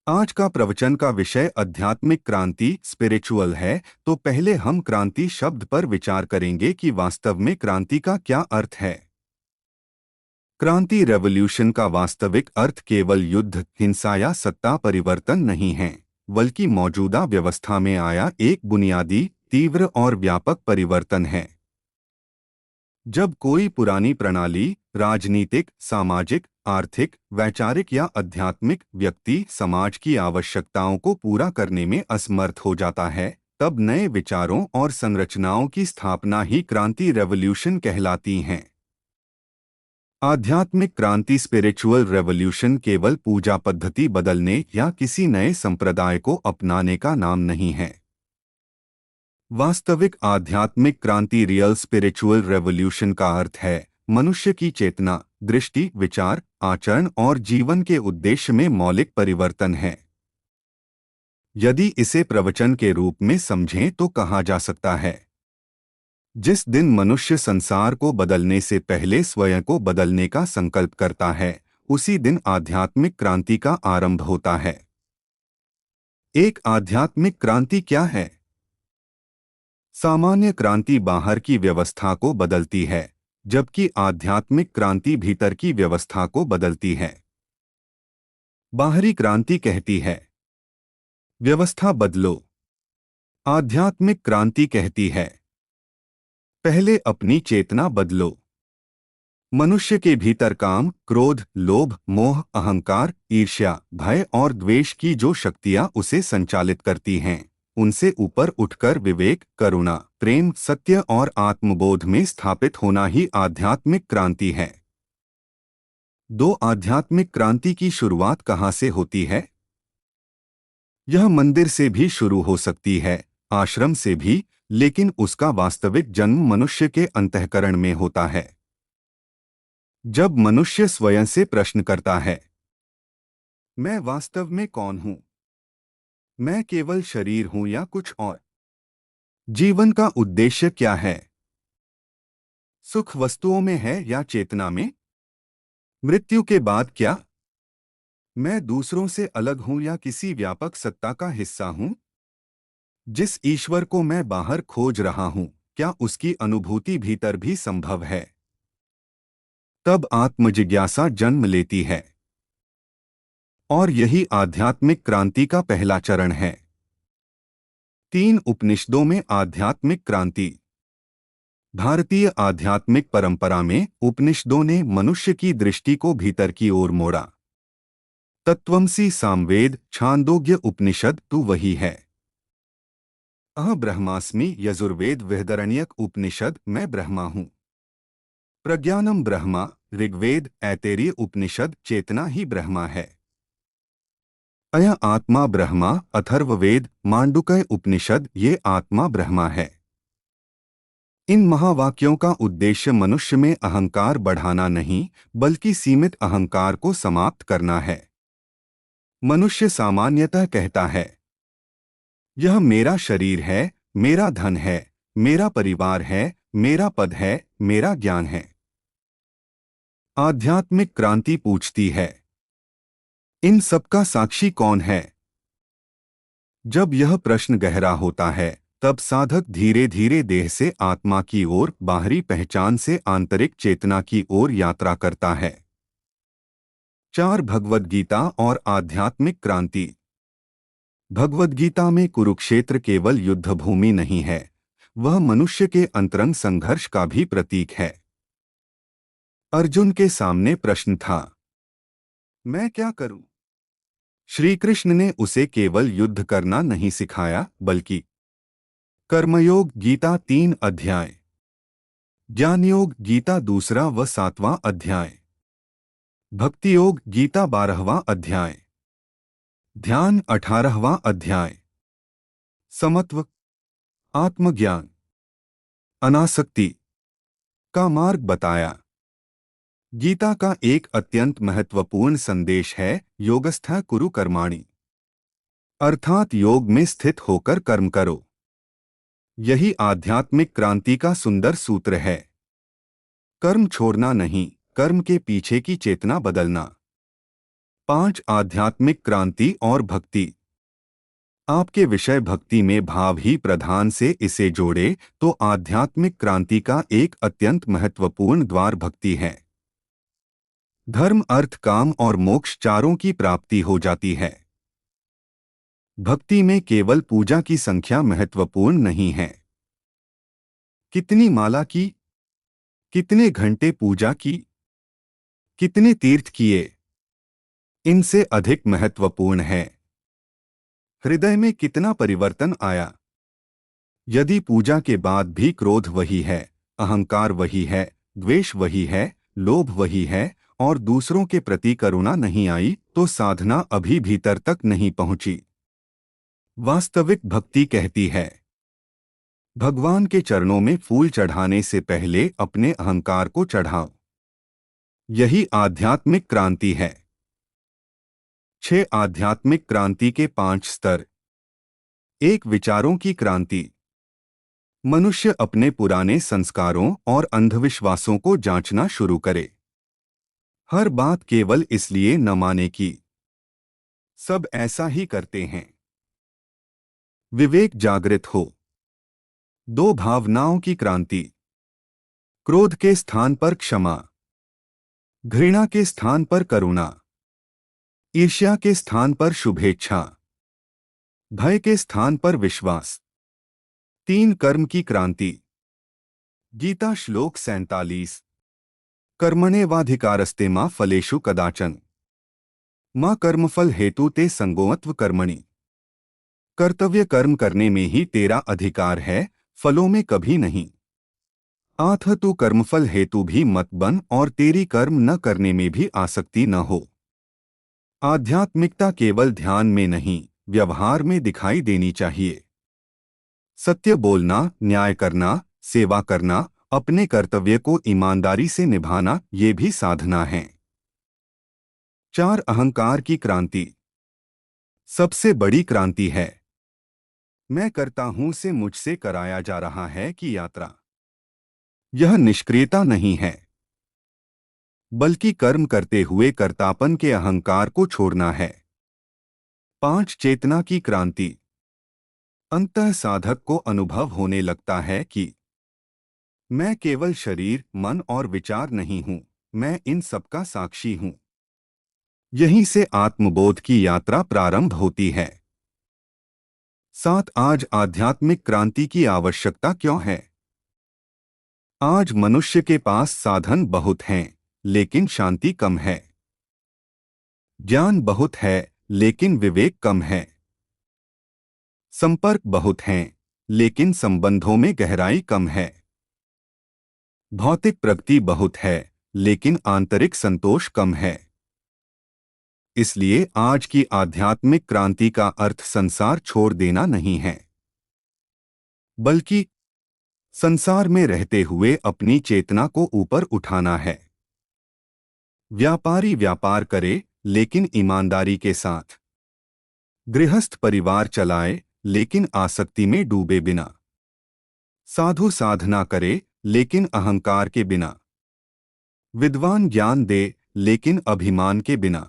आज का प्रवचन का विषय आध्यात्मिक क्रांति स्पिरिचुअल है। तो पहले हम क्रांति शब्द पर विचार करेंगे कि वास्तव में क्रांति का क्या अर्थ है। क्रांति रेवोल्यूशन का वास्तविक अर्थ केवल युद्ध, हिंसा या सत्ता परिवर्तन नहीं है, बल्कि मौजूदा व्यवस्था में आया एक बुनियादी, तीव्र और व्यापक परिवर्तन है। जब कोई पुरानी प्रणाली, राजनीतिक, सामाजिक, आर्थिक, वैचारिक या आध्यात्मिक व्यक्ति समाज की आवश्यकताओं को पूरा करने में असमर्थ हो जाता है, तब नए विचारों और संरचनाओं की स्थापना ही क्रांति रेवोल्यूशन कहलाती हैं। आध्यात्मिक क्रांति स्पिरिचुअल रेवोल्यूशन केवल पूजा पद्धति बदलने या किसी नए संप्रदाय को अपनाने का नाम नहीं है। वास्तविक आध्यात्मिक क्रांति रियल स्पिरिचुअल रेवोल्यूशन का अर्थ है मनुष्य की चेतना, दृष्टि, विचार, आचरण और जीवन के उद्देश्य में मौलिक परिवर्तन है। यदि इसे प्रवचन के रूप में समझें तो कहा जा सकता है, जिस दिन मनुष्य संसार को बदलने से पहले स्वयं को बदलने का संकल्प करता है, उसी दिन आध्यात्मिक क्रांति का आरंभ होता है। एक आध्यात्मिक क्रांति क्या है? सामान्य क्रांति बाहर की व्यवस्था को बदलती है, जबकि आध्यात्मिक क्रांति भीतर की व्यवस्था को बदलती है। बाहरी क्रांति कहती है, व्यवस्था बदलो। आध्यात्मिक क्रांति कहती है, पहले अपनी चेतना बदलो। मनुष्य के भीतर काम, क्रोध, लोभ, मोह, अहंकार, ईर्ष्या, भय और द्वेष की जो शक्तियां उसे संचालित करती हैं, उनसे ऊपर उठकर विवेक, करुणा, प्रेम, सत्य और आत्मबोध में स्थापित होना ही आध्यात्मिक क्रांति है। दो आध्यात्मिक क्रांति की शुरुआत कहाँ से होती है? यह मंदिर से भी शुरू हो सकती है, आश्रम से भी, लेकिन उसका वास्तविक जन्म मनुष्य के अंतःकरण में होता है। जब मनुष्य स्वयं से प्रश्न करता है, मैं वास्तव में कौन हूं? मैं केवल शरीर हूं या कुछ और? जीवन का उद्देश्य क्या है? सुख वस्तुओं में है या चेतना में? मृत्यु के बाद क्या? मैं दूसरों से अलग हूं या किसी व्यापक सत्ता का हिस्सा हूं? जिस ईश्वर को मैं बाहर खोज रहा हूं, क्या उसकी अनुभूति भीतर भी संभव है? तब आत्मजिज्ञासा जन्म लेती है। और यही आध्यात्मिक क्रांति का पहला चरण है। 3 उपनिषदों में आध्यात्मिक क्रांति। भारतीय आध्यात्मिक परंपरा में उपनिषदों ने मनुष्य की दृष्टि को भीतर की ओर मोड़ा। तत्वमसि सामवेद, छांदोग्य उपनिषद तू वही है। ब्रह्मास्मि यजुर्वेद बृहदारण्यक उपनिषद मैं ब्रह्मा हूँ। प्रज्ञानम ब्रह्मा ऋग्वेद ऐतरेय उपनिषद चेतना ही ब्रह्मा है। अय आत्मा ब्रह्मा अथर्ववेद मांडुक्य उपनिषद ये आत्मा ब्रह्मा है। इन महावाक्यों का उद्देश्य मनुष्य में अहंकार बढ़ाना नहीं, बल्कि सीमित अहंकार को समाप्त करना है। मनुष्य सामान्यतः कहता है, यह मेरा शरीर है, मेरा धन है, मेरा परिवार है, मेरा पद है, मेरा ज्ञान है। आध्यात्मिक क्रांति पूछती है, इन सबका साक्षी कौन है? जब यह प्रश्न गहरा होता है, तब साधक धीरे धीरे देह से आत्मा की ओर, बाहरी पहचान से आंतरिक चेतना की ओर यात्रा करता है। 4 भगवद गीता और आध्यात्मिक क्रांति। भगवद गीता में कुरुक्षेत्र केवल युद्ध भूमि नहीं है, वह मनुष्य के अंतरंग संघर्ष का भी प्रतीक है। अर्जुन के सामने प्रश्न था, मैं क्या करूं? श्री कृष्ण ने उसे केवल युद्ध करना नहीं सिखाया, बल्कि कर्मयोग गीता 3 अध्याय, ज्ञानयोग गीता 2 व 7वां अध्याय, भक्तियोग गीता 12वां अध्याय, ध्यान 18वां अध्याय, समत्व, आत्मज्ञान, अनासक्ति का मार्ग बताया। गीता का एक अत्यंत महत्वपूर्ण संदेश है, योगस्थः कुरु कर्माणि, अर्थात योग में स्थित होकर कर्म करो। यही आध्यात्मिक क्रांति का सुंदर सूत्र है। कर्म छोड़ना नहीं, कर्म के पीछे की चेतना बदलना। 5 आध्यात्मिक क्रांति और भक्ति। आपके विषय भक्ति में भाव ही प्रधान से इसे जोड़े तो आध्यात्मिक क्रांति का एक अत्यंत महत्वपूर्ण द्वार भक्ति है। धर्म, अर्थ, काम और मोक्ष चारों की प्राप्ति हो जाती है। भक्ति में केवल पूजा की संख्या महत्वपूर्ण नहीं है। कितनी माला की, कितने घंटे पूजा की, कितने तीर्थ किए, इनसे अधिक महत्वपूर्ण है हृदय में कितना परिवर्तन आया। यदि पूजा के बाद भी क्रोध वही है, अहंकार वही है, द्वेष वही है, लोभ वही है और दूसरों के प्रति करुणा नहीं आई, तो साधना अभी भीतर तक नहीं पहुंची। वास्तविक भक्ति कहती है, भगवान के चरणों में फूल चढ़ाने से पहले अपने अहंकार को चढ़ाओ। यही आध्यात्मिक क्रांति है। 6 आध्यात्मिक क्रांति के 5 स्तर। 1 विचारों की क्रांति। मनुष्य अपने पुराने संस्कारों और अंधविश्वासों को जांचना शुरू करे। हर बात केवल इसलिए न माने कि सब ऐसा ही करते हैं। विवेक जागृत हो। 2 भावनाओं की क्रांति। क्रोध के स्थान पर क्षमा, घृणा के स्थान पर करुणा, ईर्ष्या के स्थान पर शुभेच्छा, भय के स्थान पर विश्वास। 3 कर्म की क्रांति। गीता श्लोक 47। कर्मण्येवाधिकारस्ते मा फलेषु कदाचन मा कर्मफल हेतु ते संगोत्व कर्मणि। कर्तव्य कर्म करने में ही तेरा अधिकार है, फलों में कभी नहीं। आथ तू कर्मफल हेतु भी मत बन और तेरी कर्म न करने में भी आसक्ति न हो। आध्यात्मिकता केवल ध्यान में नहीं, व्यवहार में दिखाई देनी चाहिए। सत्य बोलना, न्याय करना, सेवा करना, अपने कर्तव्य को ईमानदारी से निभाना, ये भी साधना है। 4 अहंकार की क्रांति। सबसे बड़ी क्रांति है मैं करता हूं से मुझसे कराया जा रहा है की यात्रा। यह निष्क्रियता नहीं है, बल्कि कर्म करते हुए कर्तापन के अहंकार को छोड़ना है। 5 चेतना की क्रांति। अंततः साधक को अनुभव होने लगता है कि मैं केवल शरीर, मन और विचार नहीं हूं, मैं इन सबका साक्षी हूं। यहीं से आत्मबोध की यात्रा प्रारंभ होती है। 7 आज आध्यात्मिक क्रांति की आवश्यकता क्यों है? आज मनुष्य के पास साधन बहुत हैं, लेकिन शांति कम है। ज्ञान बहुत है, लेकिन विवेक कम है। संपर्क बहुत हैं, लेकिन संबंधों में गहराई कम है। भौतिक प्रगति बहुत है, लेकिन आंतरिक संतोष कम है। इसलिए आज की आध्यात्मिक क्रांति का अर्थ संसार छोड़ देना नहीं है, बल्कि संसार में रहते हुए अपनी चेतना को ऊपर उठाना है। व्यापारी व्यापार करे, लेकिन ईमानदारी के साथ। गृहस्थ परिवार चलाए, लेकिन आसक्ति में डूबे बिना। साधु साधना करे, लेकिन अहंकार के बिना। विद्वान ज्ञान दे, लेकिन अभिमान के बिना।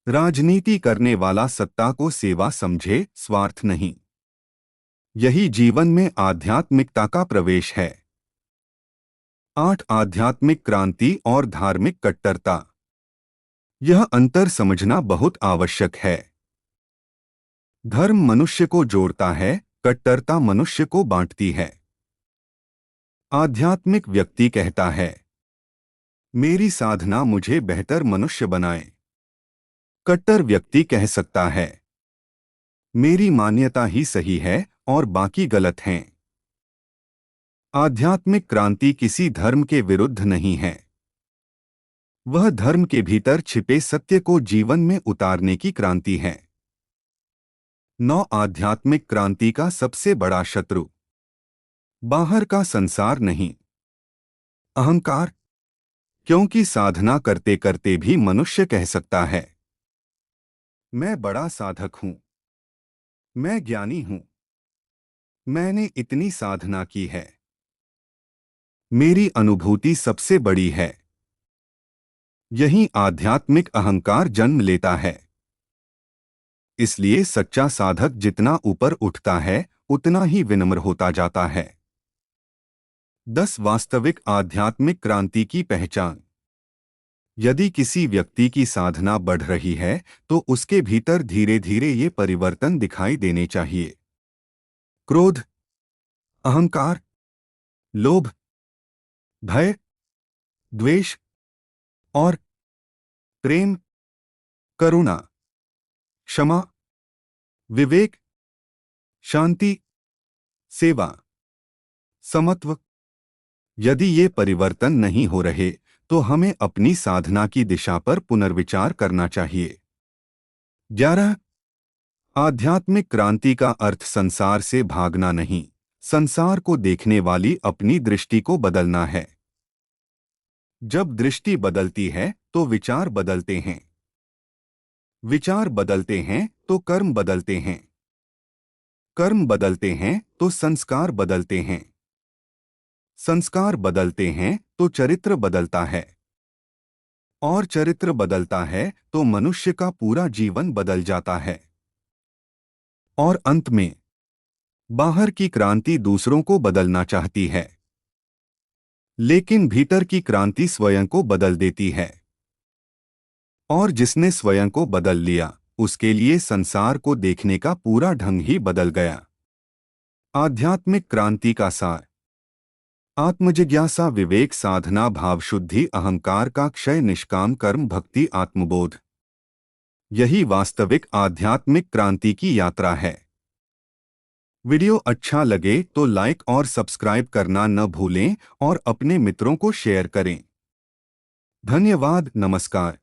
राजनीति करने वाला सत्ता को सेवा समझे, स्वार्थ नहीं। यही जीवन में आध्यात्मिकता का प्रवेश है। 8 आध्यात्मिक क्रांति और धार्मिक कट्टरता। यह अंतर समझना बहुत आवश्यक है। धर्म मनुष्य को जोड़ता है, कट्टरता मनुष्य को बांटती है। आध्यात्मिक व्यक्ति कहता है, मेरी साधना मुझे बेहतर मनुष्य बनाए। कट्टर व्यक्ति कह सकता है, मेरी मान्यता ही सही है और बाकी गलत हैं। आध्यात्मिक क्रांति किसी धर्म के विरुद्ध नहीं है, वह धर्म के भीतर छिपे सत्य को जीवन में उतारने की क्रांति है। 9 आध्यात्मिक क्रांति का सबसे बड़ा शत्रु। बाहर का संसार नहीं, अहंकार। क्योंकि साधना करते करते भी मनुष्य कह सकता है, मैं बड़ा साधक हूं, मैं ज्ञानी हूं, मैंने इतनी साधना की है, मेरी अनुभूति सबसे बड़ी है। यही आध्यात्मिक अहंकार जन्म लेता है। इसलिए सच्चा साधक जितना ऊपर उठता है उतना ही विनम्र होता जाता है। 10 वास्तविक आध्यात्मिक क्रांति की पहचान। यदि किसी व्यक्ति की साधना बढ़ रही है तो उसके भीतर धीरे धीरे ये परिवर्तन दिखाई देने चाहिए। क्रोध, अहंकार, लोभ, भय, द्वेष और प्रेम, करुणा, क्षमा, विवेक, शांति, सेवा, समत्व। यदि ये परिवर्तन नहीं हो रहे तो हमें अपनी साधना की दिशा पर पुनर्विचार करना चाहिए। 11 आध्यात्मिक क्रांति का अर्थ संसार से भागना नहीं, संसार को देखने वाली अपनी दृष्टि को बदलना है। जब दृष्टि बदलती है तो विचार बदलते हैं, विचार बदलते हैं तो कर्म बदलते हैं, कर्म बदलते हैं तो संस्कार बदलते हैं, संस्कार बदलते हैं तो चरित्र बदलता है, और चरित्र बदलता है तो मनुष्य का पूरा जीवन बदल जाता है। और अंत में बाहर की क्रांति दूसरों को बदलना चाहती है, लेकिन भीतर की क्रांति स्वयं को बदल देती है। और जिसने स्वयं को बदल लिया उसके लिए संसार को देखने का पूरा ढंग ही बदल गया। आध्यात्मिक क्रांति का सार। आत्मजिज्ञासा, विवेक, साधना, भावशुद्धि, अहंकार का क्षय, निष्काम कर्म, भक्ति, आत्मबोध। यही वास्तविक आध्यात्मिक क्रांति की यात्रा है। वीडियो अच्छा लगे तो लाइक और सब्सक्राइब करना न भूलें और अपने मित्रों को शेयर करें। धन्यवाद। नमस्कार।